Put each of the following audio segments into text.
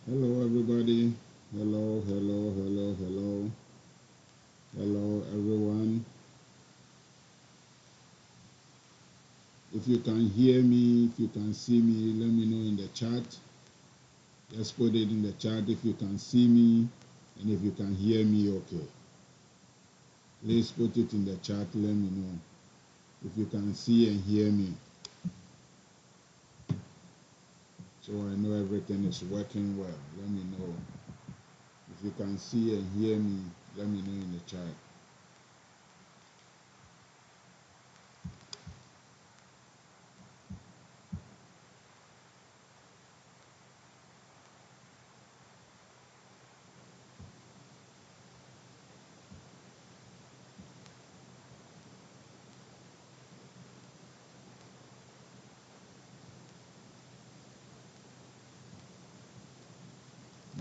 Hello, everybody. Hello, hello, hello, hello. Hello, everyone. If you can hear me, if you can see me, let me know in the chat. Just put it in the chat if you can see me and if you can hear me, okay. Please put it in the chat. Let me know if you can see and hear me. So I know everything is working well. Let me know. If you can see and hear me, let me know in the chat.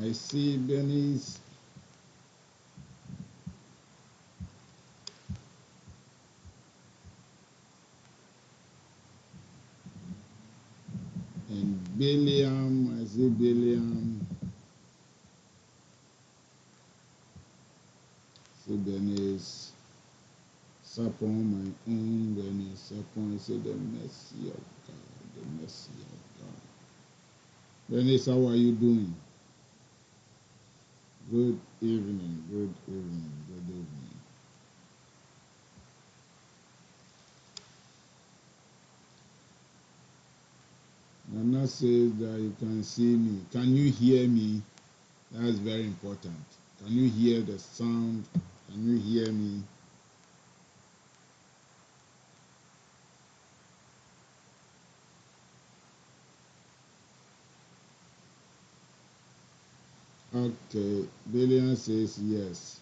I see Benny's. And Billiam, I see Billiam. See Bernice, Sapon, my own Bernice, Sapon. I say the mercy of God, the mercy of God. Bernice, how are you doing? Good evening, good evening, good evening. Nana says that you can see me. Can you hear me? That's very important. Can you hear the sound? Can you hear me? Okay, Billion says yes.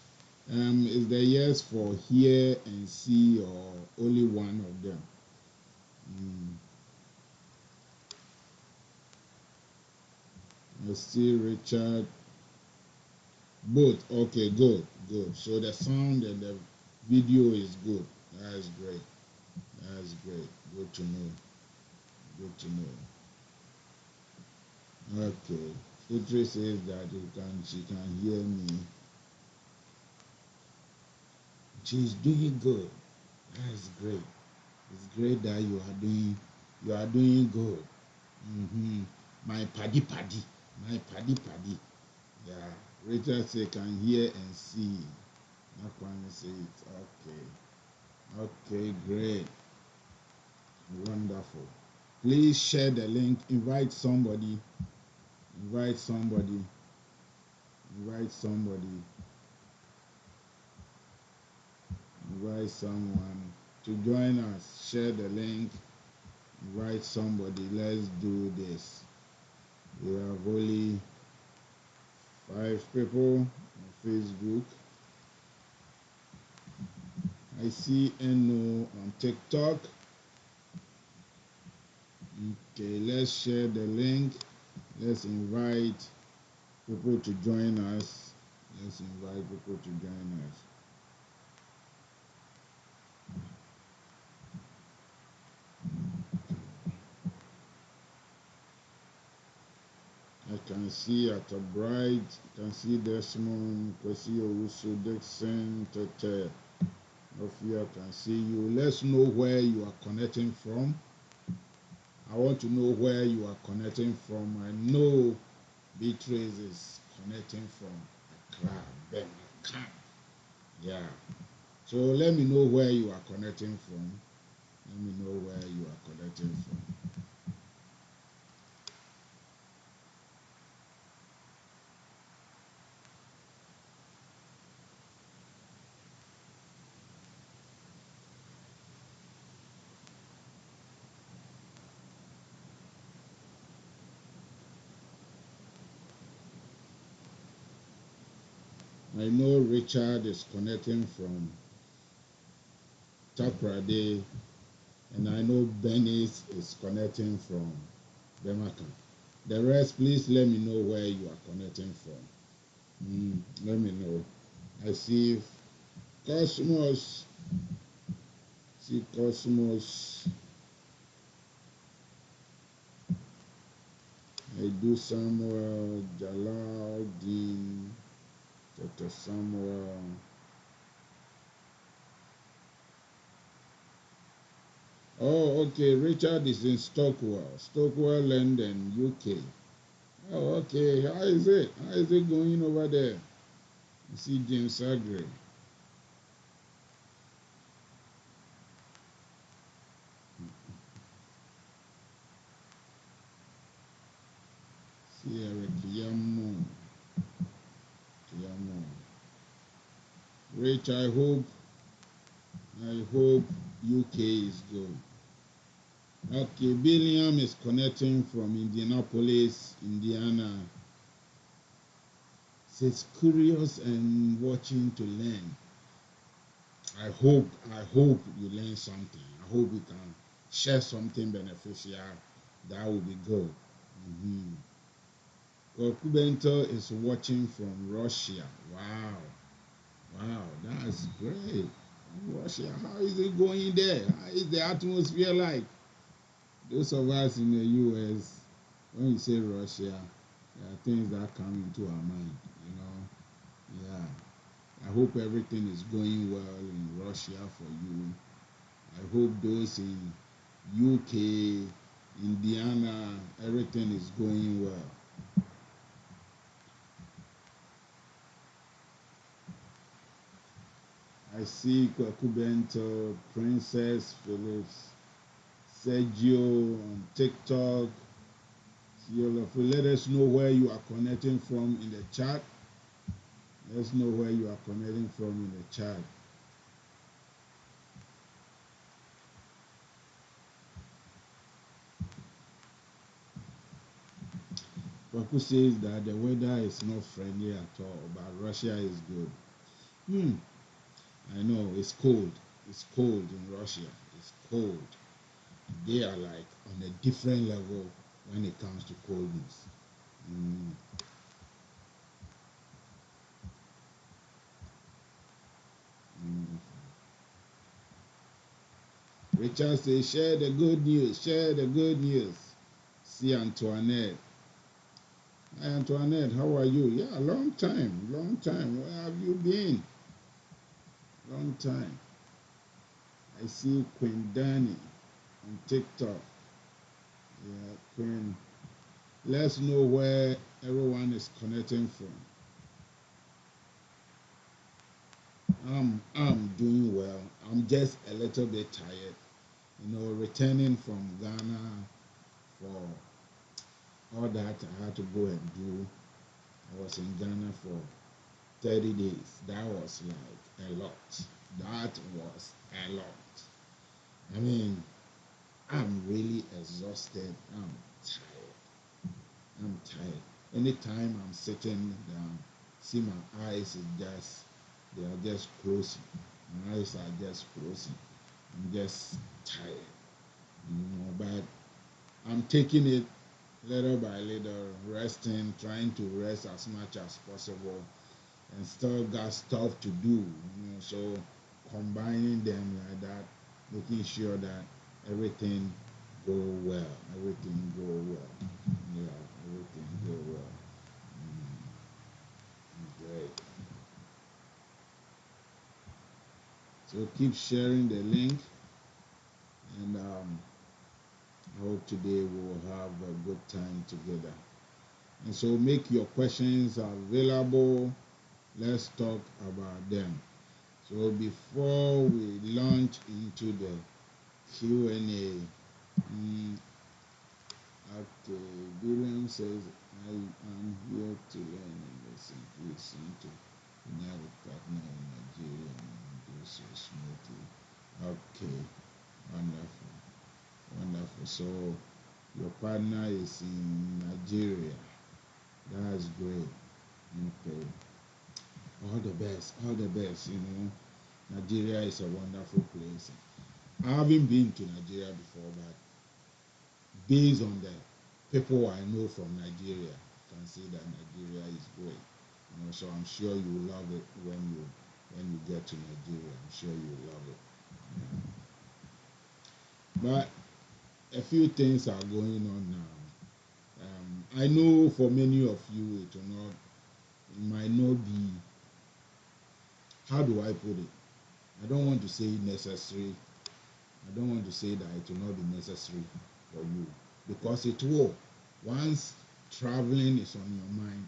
Is the yes for hear and see or only one of them? I see Richard. Both. Okay, good, good. So the sound and the video is good. That's great. That's great. Good to know. Good to know. Okay. Fitri says that she can hear me. She's doing good. That's great. It's great that you are doing good. Mm-hmm. My paddy. My paddy. Yeah. Richard say can hear and see. Nakwan say it. Okay. Okay, great. Wonderful. Please share the link. Invite somebody. Invite somebody. Invite somebody. Invite someone to join us. Share the link. Invite somebody. Let's do this. We have only 5 people on Facebook. I see Eno on TikTok. Okay, let's share the link. Let's invite people to join us. Let's invite people to join us. I can see at a bright, I can see Desmond, Kwesi Owusu, Dixon, Tete, Ofia, I can see you. Let's know where you are connecting from. I want to know where you are connecting from. I know Beatrice is connecting from Accra, Benin. Yeah. So let me know where you are connecting from. Let me know where you are connecting from. I know Richard is connecting from Takrade, and I know Benis is connecting from Bemaka. The rest, please let me know where you are connecting from. Let me know. I see Cosmos. See Cosmos. Edu Samuel, Jalal D, Dr. Samuel. Oh, okay. Richard is in Stockwell, London, UK. Oh, okay. How is it? How is it going over there? You see James Agri. See Eric Yamo. Rich, I hope UK is good. Okay, Billiam is connecting from Indianapolis, Indiana. Says curious and watching to learn. I hope you learn something. I hope you can share something beneficial. That would be good. Kubento is watching from Russia. Wow, that's great. Russia, how is it going there? How is the atmosphere like? Those of us in the US, when you say Russia, there are things that come into our mind, you know. Yeah. I hope everything is going well in Russia for you. I hope those in UK, Indiana, everything is going well. I see Kwakubento, Princess Phillips, Sergio on TikTok. Let us know where you are connecting from in the chat. Let us know where you are connecting from in the chat. Kwaku says that the weather is not friendly at all, but Russia is good. I know it's cold. It's cold in Russia. It's cold. They are like on a different level when it comes to coldness. Mm. Mm. Richard says, share the good news. Share the good news. See Antoinette. Hi Antoinette, how are you? Yeah, long time, long time. Where have you been? Long time. I see Queen Danny on TikTok. Yeah, Queen. Let's know where everyone is connecting from. I'm doing well. I'm just a little bit tired. Returning from Ghana for all that I had to go and do. I was in Ghana for 30 days. That was like a lot. That was a lot. I mean, I'm really exhausted. I'm tired. I'm tired. Anytime I'm sitting down, see my eyes is just they are just closing. My eyes are just closing. I'm just tired. But I'm taking it little by little, resting, trying to rest as much as possible, and still got stuff to do. So combining them like that, making sure that everything go well, everything go well. Yeah, everything go well. Great. So keep sharing the link, and I hope today we will have a good time together. And so make your questions available. Let's talk about them. So before we launch into the Q&A, okay, William says, I am here to learn and listen. Listen to another partner in Nigeria and do so smoothly. Okay, wonderful, wonderful. So your partner is in Nigeria. That's great. Okay. All the best, all the best. Nigeria is a wonderful place. I haven't been to Nigeria before, but based on the people I know from Nigeria, I can say that Nigeria is great. So I'm sure you will love it when you get to Nigeria. I'm sure you will love it. But a few things are going on now. I know for many of you it might not be, how do I put it? I don't want to say necessary. I don't want to say that it will not be necessary for you, because it will. Once traveling is on your mind,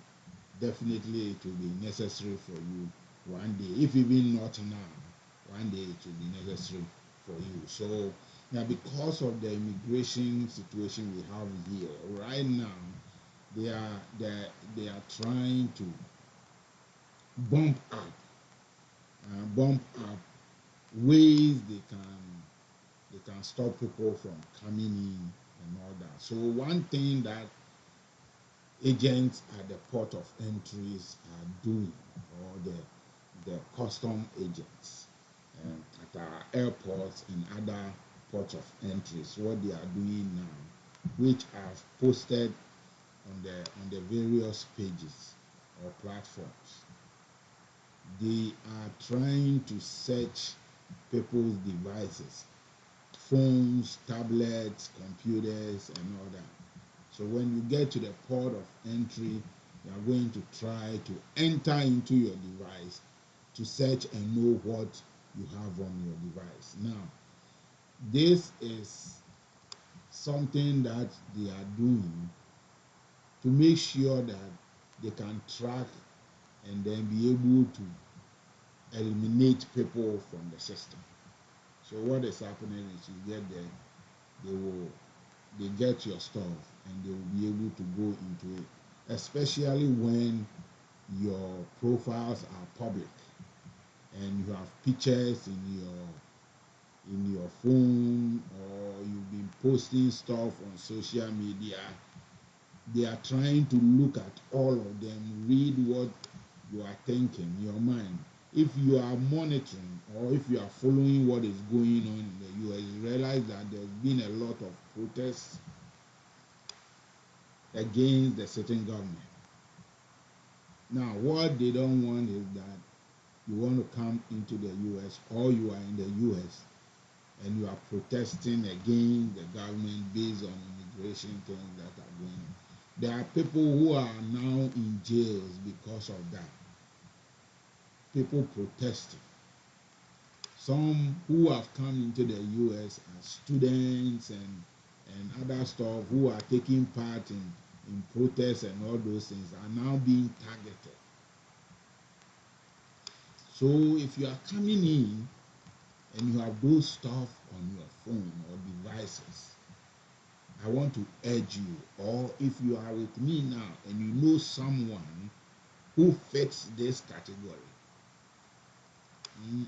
definitely it will be necessary for you one day. If even not now, one day it will be necessary for you. So now, because of the immigration situation we have here right now, they are trying to bump up bump up ways they can stop people from coming in and all that. So one thing that agents at the port of entries are doing, or the custom agents at our airports and other ports of entries, what they are doing now, which I've posted on the various pages or platforms, they are trying to search people's devices, phones, tablets, computers, and all that. So when you get to the port of entry, you are going to try to enter into your device to search and know what you have on your device. Now, this is something that they are doing to make sure that they can track and then be able to eliminate people from the system. So what is happening is you get there, they get your stuff and they will be able to go into it, especially when your profiles are public and you have pictures in your phone, or you've been posting stuff on social media. They are trying to look at all of them, read what you are thinking, your mind. If you are monitoring or if you are following what is going on in the US, you realize that there's been a lot of protests against the sitting government. Now, what they don't want is that you want to come into the US, or you are in the US and you are protesting against the government based on immigration things that are going on. There are people who are now in jails because of that. People protesting. Some who have come into the US as students and other stuff, who are taking part in protests and all those things, are now being targeted. So if you are coming in and you have those stuff on your phone or devices, I want to urge you, or if you are with me now and you know someone who fits this category,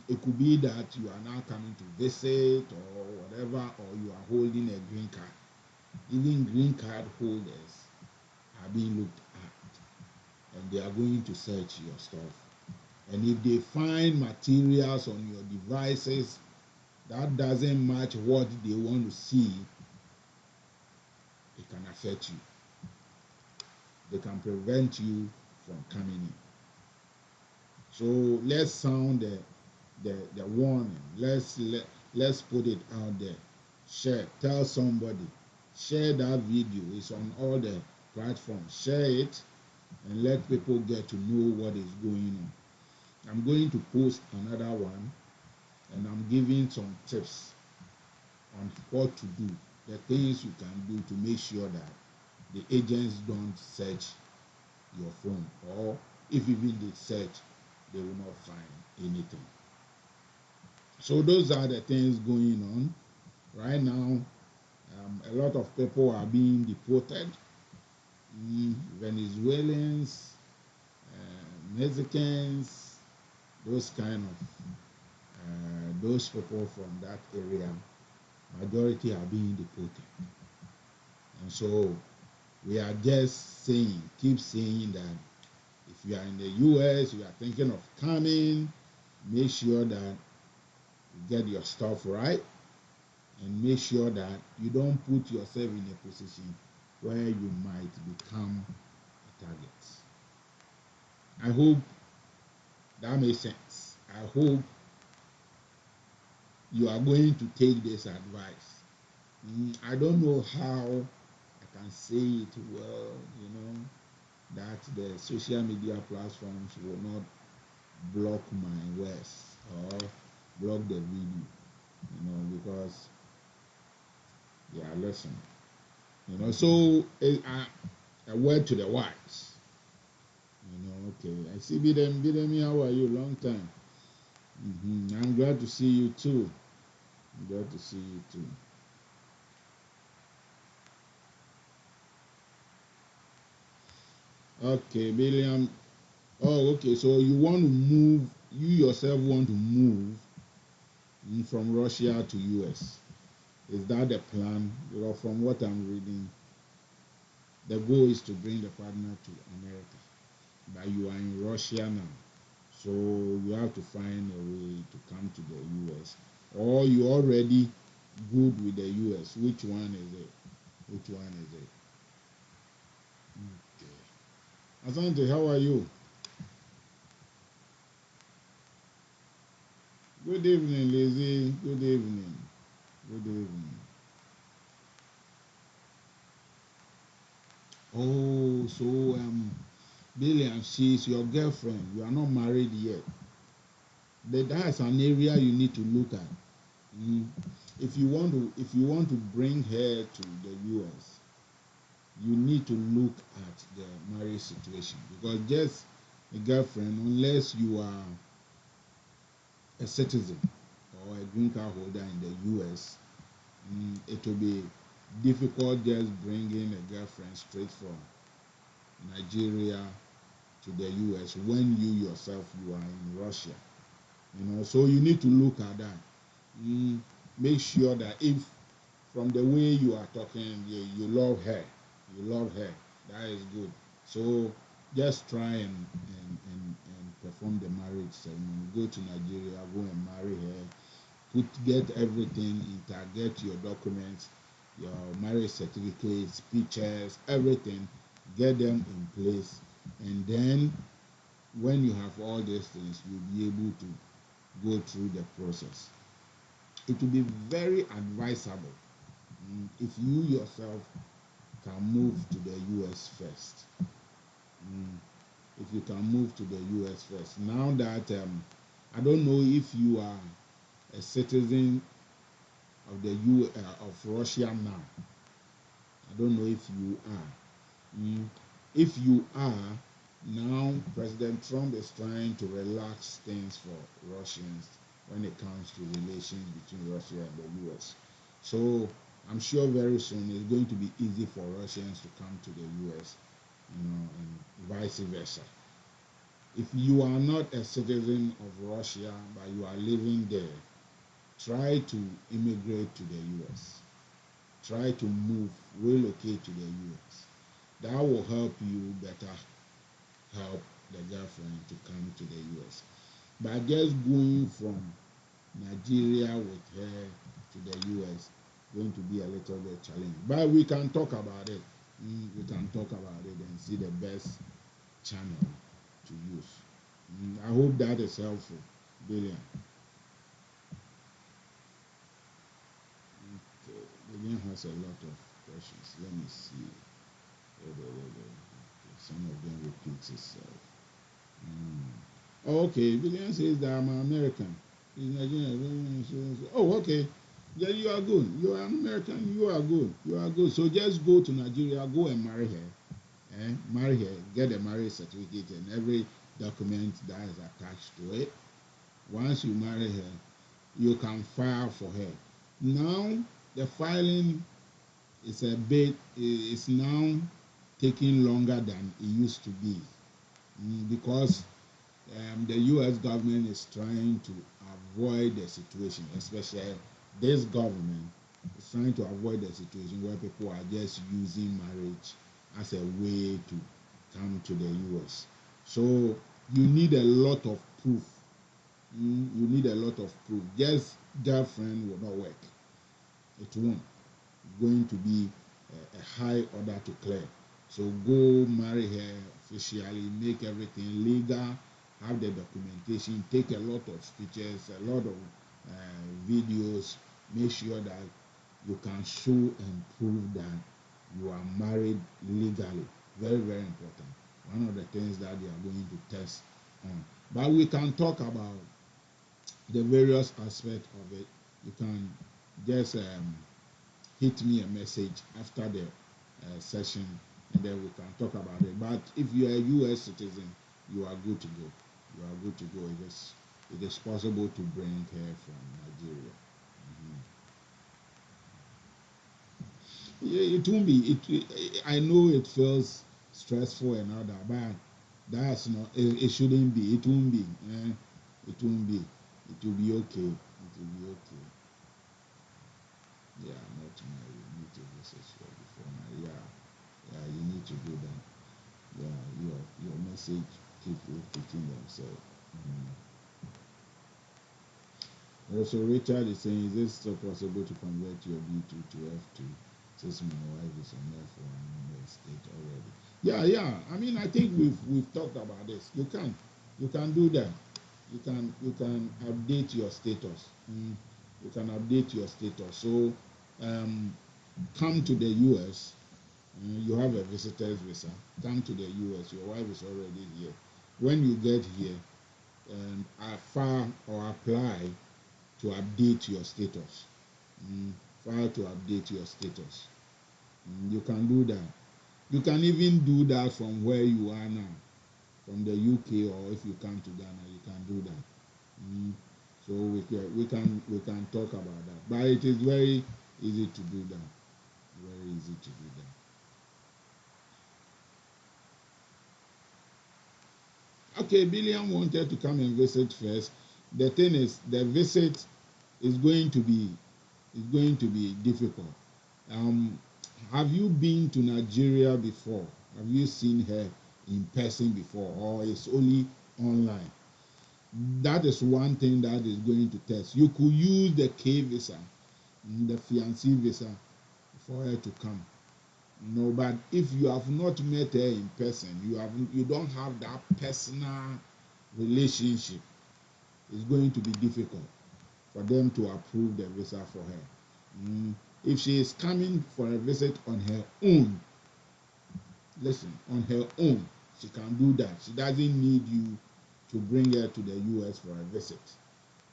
it could be that you are now coming to visit or whatever, or you are holding a green card. Even green card holders are being looked at, and they are going to search your stuff. And if they find materials on your devices that doesn't match what they want to see, it can affect you. They can prevent you from coming in. So let's sound the warning. Let's put it out there. Share. Tell somebody. Share that video. It's on all the platforms. Share it and let people get to know what is going on. I'm going to post another one, and I'm giving some tips on what to do, the things you can do to make sure that the agents don't search your phone, or if even they search, they will not find anything. So those are the things going on right now. A lot of people are being deported. Venezuelans, Mexicans, those kind of those people from that area, majority are being deported. And so we are just saying, keep saying that if you are in the US, you are thinking of coming, make sure that you get your stuff right, and make sure that you don't put yourself in a position where you might become a target. I hope that makes sense. I hope you are going to take this advice. I don't know how can say it well, that the social media platforms will not block my words or block the video, because listen, so a word to the wise, okay. I see Bidemi, how are you? Long time. I'm glad to see you too. I'm glad to see you too. Okay, William. Oh, okay. So you want to move? You yourself want to move from Russia to US? Is that the plan? From what I'm reading, the goal is to bring the partner to America, but you are in Russia now, so you have to find a way to come to the US, or you already good with the US. Which one is it? Which one is it? Okay. Asante, how are you? Good evening, Lizzie. Good evening. Good evening. Oh, so Billiam, she's your girlfriend. You are not married yet, but that's an area you need to look at. Mm. If you want to bring her to the US, you need to look at the marriage situation, because just a girlfriend, unless you are a citizen or a green card holder in the US, it will be difficult just bringing a girlfriend straight from Nigeria to the US when you yourself you are in Russia. So you need to look at that. Make sure that if from the way you are talking, you love her, that is good. So just try and perform the marriage ceremony. Go to Nigeria, go and marry her. Get everything intact, get your documents, your marriage certificates, pictures, everything, get them in place, and then when you have all these things, you'll be able to go through the process. It will be very advisable if you yourself can move to the US first. If you can move to the US first. Now that I don't know if you are a citizen of of Russia now. I don't know if you are. If you are, now President Trump is trying to relax things for Russians when it comes to relations between Russia and the US. So I'm sure very soon it's going to be easy for Russians to come to the US, and vice versa. If you are not a citizen of Russia but you are living there, try to immigrate to the US. Try to move, relocate to the US. That will help you better help the girlfriend to come to the US. But just going from Nigeria with her to the US going to be a little bit challenging. But we can talk about it. We can talk about it and see the best channel to use. I hope that is helpful, Billion. Okay. Billion has a lot of questions. Let me see. Some of them repeats itself. Okay, Billion says that I'm an American. He's Nigerian. Oh, okay. Yeah, you are good. You are an American. You are good. You are good. So just go to Nigeria, go and marry her. Marry her, get a marriage certificate and every document that is attached to it. Once you marry her, you can file for her. Now, the filing is now taking longer than it used to be, because the U.S. government is trying to avoid the situation, especially this government is trying to avoid the situation where people are just using marriage as a way to come to the U.S. So you need a lot of proof. You need a lot of proof. Just girlfriend will not work. It won't. It's going to be a high order to clear. So go marry her officially, make everything legal, have the documentation, take a lot of pictures, a lot of videos, make sure that you can show and prove that you are married legally. Very, very important. One of the things that they are going to test on. But we can talk about the various aspects of it. You can just hit me a message after the session, and then we can talk about it. But if you are a U.S. citizen, you are good to go. You are good to go. It is possible to bring her from Nigeria. Mhm. Yeah, it won't be. I know it feels stressful and all that, but that's not. It shouldn't be. It won't be. It won't be. It will be okay. It will be okay. Yeah, not married. You need to visit her before marriage. Yeah, yeah. You need to do that. Yeah, your message keep repeating themselves. Mm. Also, Richard is saying, is it still possible to convert your B2 to F2 since my wife is on F1 state already? Yeah. I mean, I think we've talked about this. You can do that. You can update your status. You can update your status. So, um, come to the U.S. You have a visitor's visa. Come to the U.S. Your wife is already here. When you get here, file or apply to update your status. File to update your status. You can do that. You can even do that from where you are now, from the UK, or if you come to Ghana, you can do that. So we can talk about that. But it is very easy to do that. Very easy to do that. Okay, Billiam wanted to come and visit first. The thing is, the visit is going to be difficult. Um, have you been to Nigeria before? Have you seen her in person before, or it's only online? That is one thing that is going to test. You could use the K visa, the fiancé visa, for her to come. No, but if you have not met her in person, you don't have that personal relationship. It's going to be difficult for them to approve the visa for her. If she is coming for a visit on her own, listen, on her own, she can do that. She doesn't need you to bring her to the US for a visit.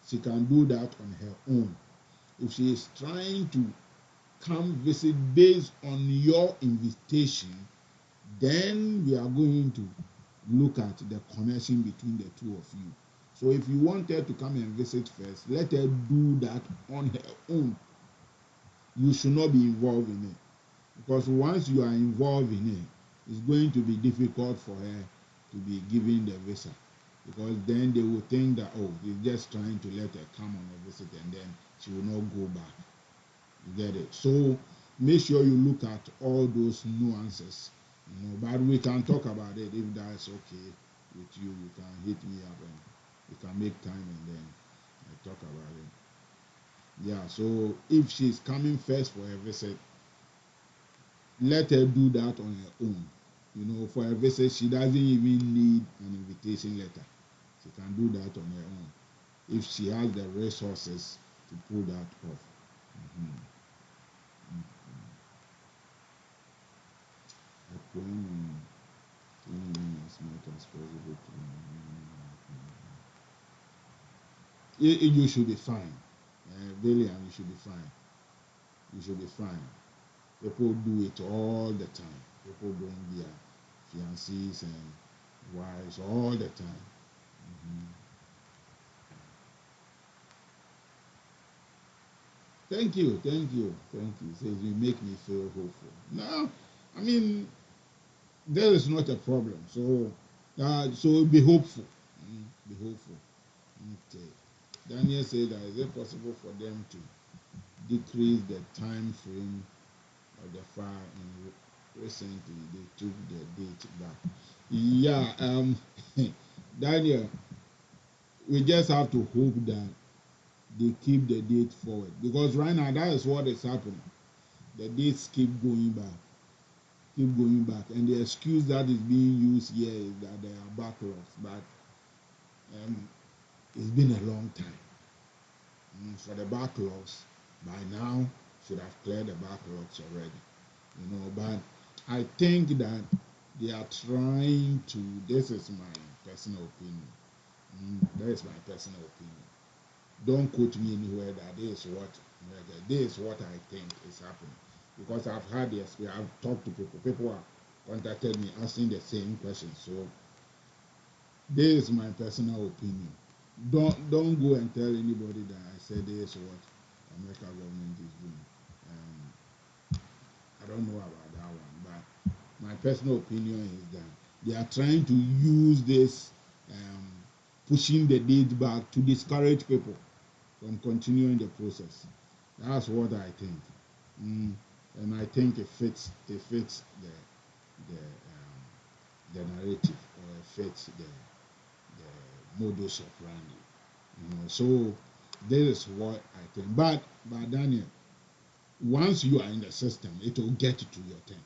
She can do that on her own. If she is trying to come visit based on your invitation, then we are going to look at the connection between the two of you. So if you want her to come and visit first, let her do that on her own. You should not be involved in it. Because once you are involved in it, it's going to be difficult for her to be given the visa. Because then they will think that, oh, he's just trying to let her come on a visit and then she will not go back. You get it? So make sure you look at all those nuances. But we can talk about it if that's okay with you. You can hit me up and we can make time and then talk about it. Yeah, so if she's coming first for a visit, let her do that on her own. For a visit, she doesn't even need an invitation letter. She can do that on her own if she has the resources to pull that off. Mm-hmm. As much as possible you should be fine. William, you should be fine. You should be fine. People do it all the time. People bring their fiancés and wives all the time. Mm-hmm. Thank you. Says you make me feel hopeful. No, I mean there is not a problem. So be hopeful. Be hopeful. Okay. Daniel said that is it possible for them to decrease the time frame of the file? And recently they took the date back. Yeah. Daniel, we just have to hope that they keep the date forward, because right now that is what is happening. The dates keep going back, and the excuse that is being used here is that there are backlogs, but it's been a long time. For the backlogs, by now should have cleared the backlogs already. But I think that they are trying to. This is my personal opinion. That is my personal opinion. Don't quote me anywhere that this is what I think is happening, because I've had the experience. I've talked to people. People have contacted me asking the same question. So this is my personal opinion. Don't go and tell anybody that I said this is what American government is doing. I don't know about that one, but my personal opinion is that they are trying to use this pushing the date back to discourage people from continuing the process. That's what I think, and I think it fits the narrative, or it fits the modus operandi. So this is what I think. But Daniel, once you are in the system, it will get to your turn.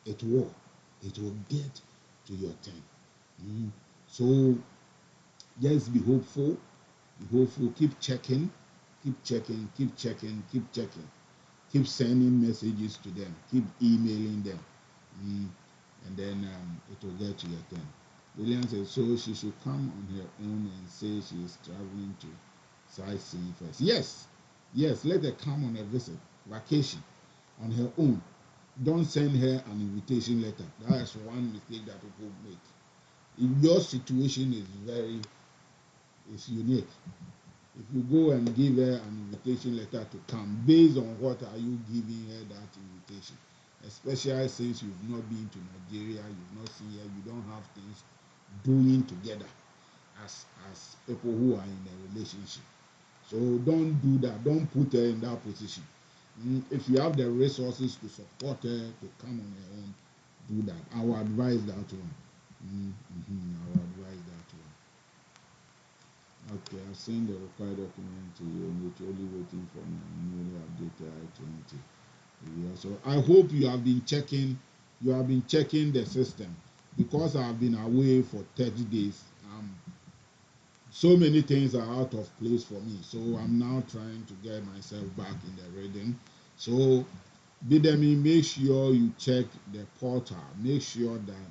It will get to your turn. So just be hopeful. Keep checking. Keep sending messages to them. Keep emailing them. And then it will get to your turn. Lillian said, so she should come on her own and say she is traveling to sightseeing first. Yes, let her come on a visit, vacation, on her own. Don't send her an invitation letter. That is one mistake that people make. If your situation is unique, if you go and give her an invitation letter to come, based on what are you giving her that invitation? Especially since you've not been to Nigeria, you've not seen her, you don't have things doing together as people who are in a relationship. So don't do that. Don't put her in that position. If you have the resources to support her to come on her own, do that. I will advise that one. I will advise that one. Okay, I've seen the required document to you, and you're only waiting for my newly updated I-20. Yeah, so I hope you have been checking. You have been checking the system, because I've been away for 30 days. So many things are out of place for me, so I'm now trying to get myself back in the rhythm. So Bidemi, make sure you check the portal. Make sure that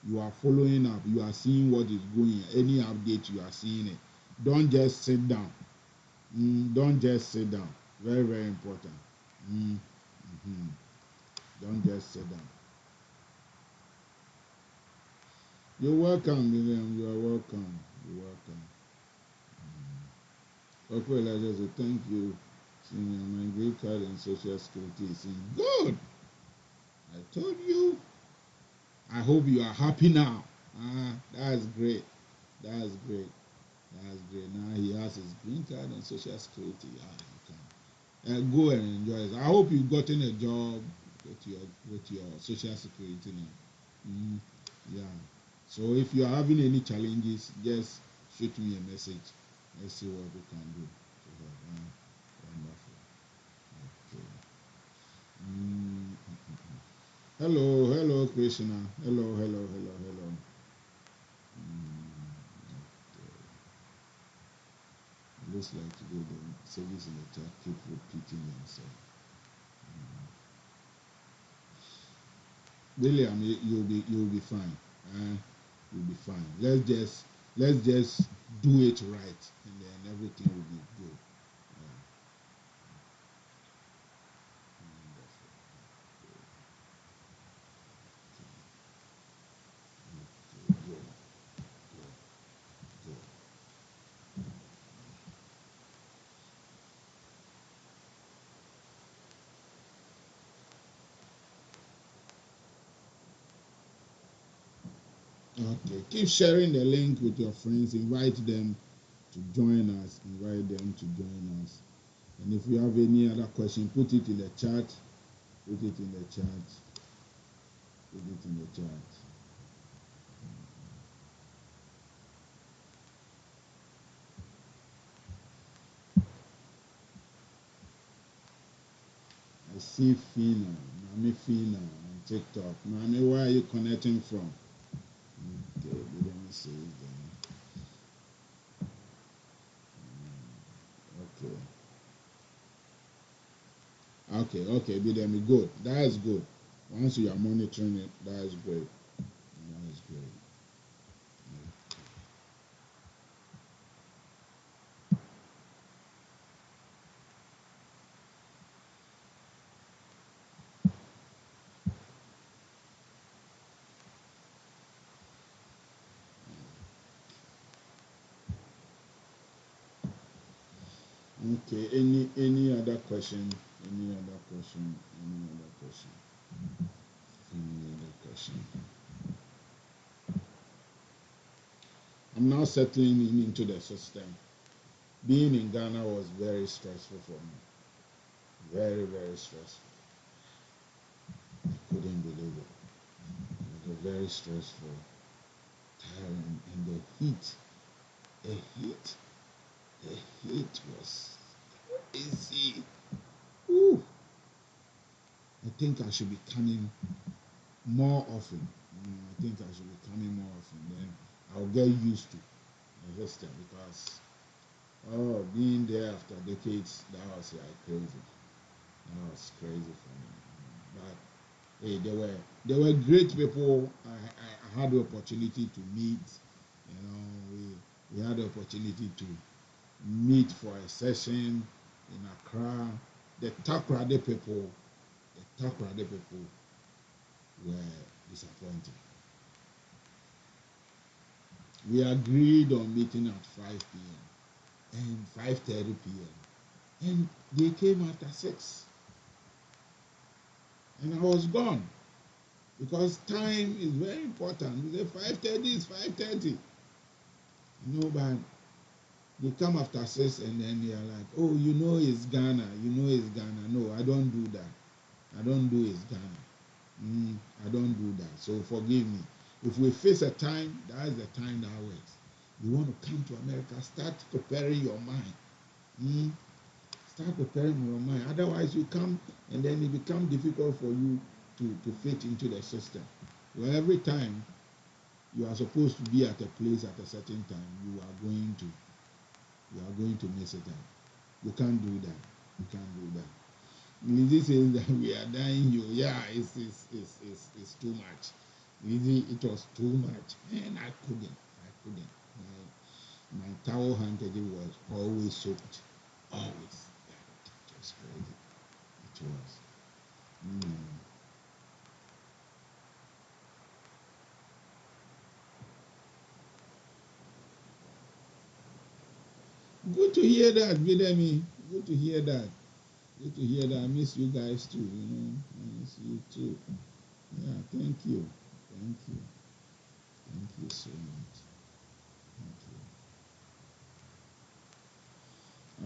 you are following up. You are seeing what is going. Any update, you are seeing it. Don't just sit down. Don't just sit down. Very, very important. Don't just sit down. You're welcome, Miriam. You are welcome. You're welcome. Okay, let's just say thank you. Senior, my green card and social security is in. Good. I told you. I hope you are happy now. That's great. That's great. That's great. Now he has his green card and social security. You can go and enjoy it. I hope you've gotten a job with your social security now. Yeah. So if you are having any challenges, just shoot me a message. Let's see what we can do. Wonderful. Okay. Hello, Krishna. Hello. Looks like today the service in the chat keep repeating themselves. William, you'll be fine. You'll be fine. Let's just do it right, and then everything will be good. Good. Okay. Keep sharing the link with your friends. Invite them to join us. Invite them to join us. And if you have any other question, put it in the chat. Put it in the chat. Put it in the chat. I see Fina, Mami Fina on TikTok. Mami, where are you connecting from? Okay, let me see then. Okay, Bidemi, good. That's good. Once you are monitoring it, that is great. That is great. Okay. Any other question? Any other question? Any other question? Any other question? I'm now settling into the system. Being in Ghana was very stressful for me. Very, very stressful. I couldn't believe it. It was very stressful, tiring, and the heat, the heat was crazy. Ooh. I think I should be coming more often. I think I should be coming more often. Then I'll get used to the system because being there after decades, that was like crazy. That was crazy for me. But hey, there were great people. I had the opportunity to meet. You know, we had the opportunity to meet for a session in Accra. The Takoradi people were disappointed. We agreed on meeting at 5 p.m. and 5:30 p.m. and they came after 6, and I was gone because time is very important. We say 5:30 is 5:30, but they come after 6 and then they are like, oh, it's Ghana, it's Ghana. No, I don't do that. I don't do it's Ghana. I don't do that. So forgive me. If we face a time, that is the time that works. You want to come to America, start preparing your mind. Start preparing your mind. Otherwise, you come and then it becomes difficult for you to fit into the system. Well, every time you are supposed to be at a place at a certain time, you are going to miss it out. You can't do that. You can't do that. Lizzie says that we are dying you. Yeah, it's too much. Lizzie, it was too much. And I couldn't. My towel handkerchief was always soaked. Always. It was crazy. It was. Good to hear that, Bidemi. Good to hear that. Good to hear that. I miss you guys too, I miss you too. Yeah, thank you. Thank you. Thank you so much. Thank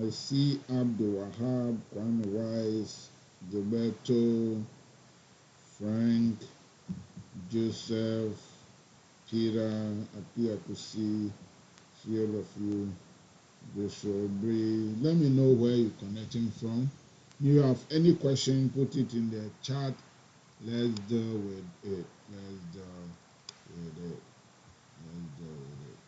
you. I see Abdul Wahab, Kwame Wise, Gilberto, Frank, Joseph, Peter, Apia Kusi, see all of you. Joshua Bray. Let me know where you're connecting from. If you have any question, put it in the chat. Let's deal with it. Let's deal with it. Let's deal with it.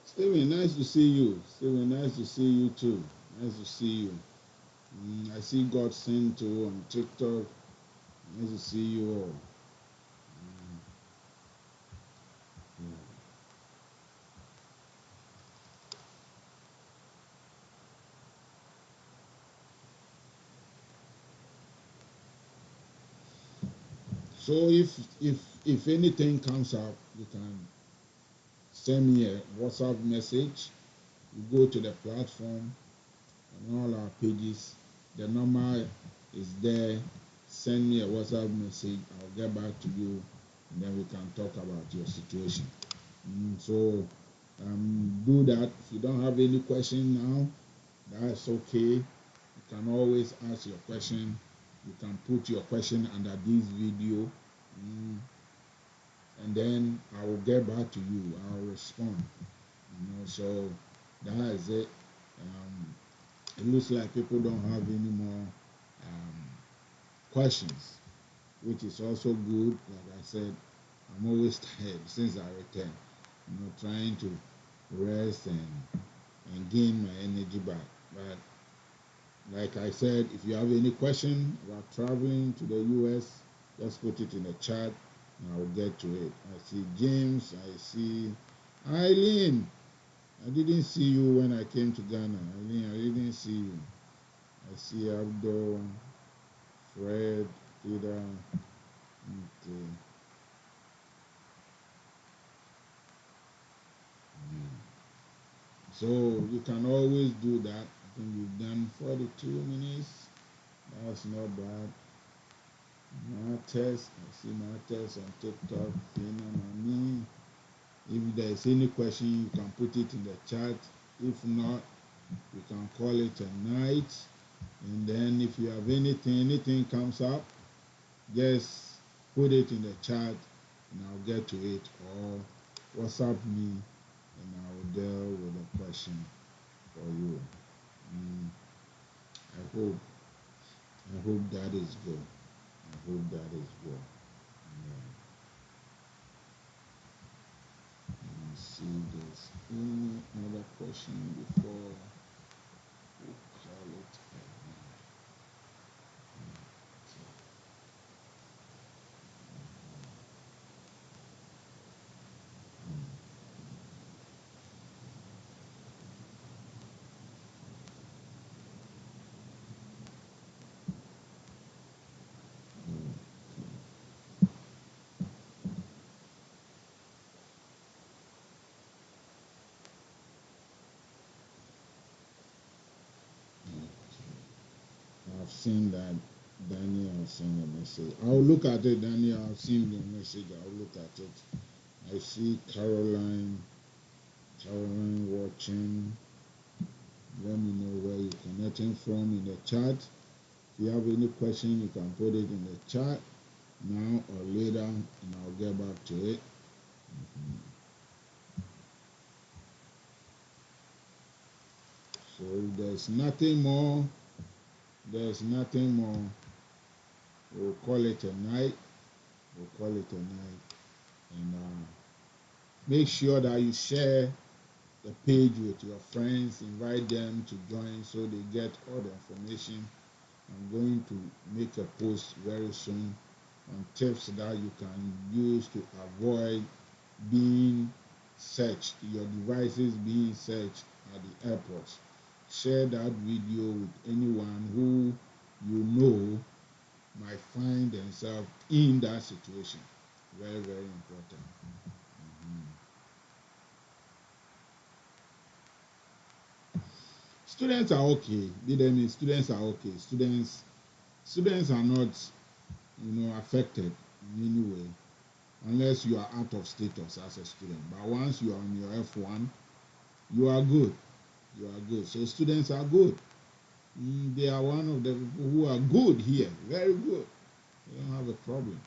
Steven, nice to see you. Steven, nice to see you too. Nice to see you. I see God sent too on TikTok. Nice to see you all. Yeah. So if anything comes up, you can send me a WhatsApp message. You go to the platform on all our pages. The number is there. Send me a WhatsApp message. I'll get back to you, and then we can talk about your situation. So do that. If you don't have any question now, that's okay. You can always ask your question. You can put your question under this video, and then I will get back to you. I'll respond. So that is it. It looks like people don't have any more questions, which is also good. Like I said, I'm always tired since I returned. Trying to rest and gain my energy back. But like I said, if you have any question about traveling to the US, just put it in the chat and I'll get to it. I see James, I see Eileen. I didn't see you when I came to Ghana. Eileen, I didn't see you. I see Abdul, Fred, Peter. Okay. So you can always do that. I think we've done 42 minutes. That's not bad. Martes, I see Martes on TikTok. Fina Mami. If there's any question, you can put it in the chat. If not, you can call it a night. And then if you have anything comes up, just put it in the chat and I'll get to it, or WhatsApp me and I'll deal with the question for you. I hope that is good. I hope that is good. Let me see if there's any other question before we call it a night. I've seen that Daniel sent a message. I'll look at it, Daniel. I've seen your message. I'll look at it. I see Caroline watching. Let me know where you're connecting from in the chat. If you have any question, you can put it in the chat now or later, and I'll get back to it. So if there's nothing more, we'll call it a night. And make sure that you share the page with your friends, invite them to join so they get all the information. I'm going to make a post very soon on tips that you can use to avoid being searched, your devices being searched at the airports. Share that video with anyone who you know might find themselves in that situation. Very, very important. Students are okay. Students are okay. Students are not, affected in any way, unless you are out of status as a student. But once you are on your F1, you are good. So students are good. They are one of the people who are good here. Very good. They don't have a problem.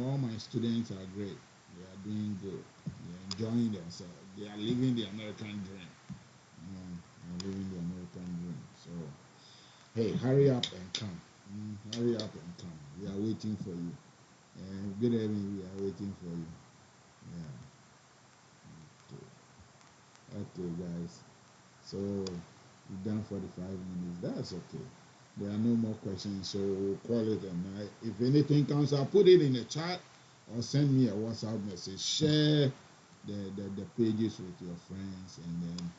All my students are great. They are doing good. They are enjoying themselves. They are living the American dream. They are living the American dream. So, hey, hurry up and come. Hurry up and come. We are waiting for you. Good evening. We are waiting for you. Yeah. Okay, guys. So we've done 45 minutes. That's okay. There are no more questions, so we'll call it a night. If anything comes up, put it in the chat or send me a WhatsApp message. Share the pages with your friends, and then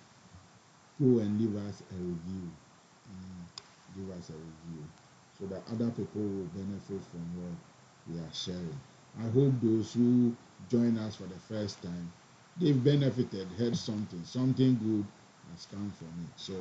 go and leave us a review. Give us a review so that other people will benefit from we are sharing. I hope those who join us for the first time, they've benefited, heard something good has come from it. So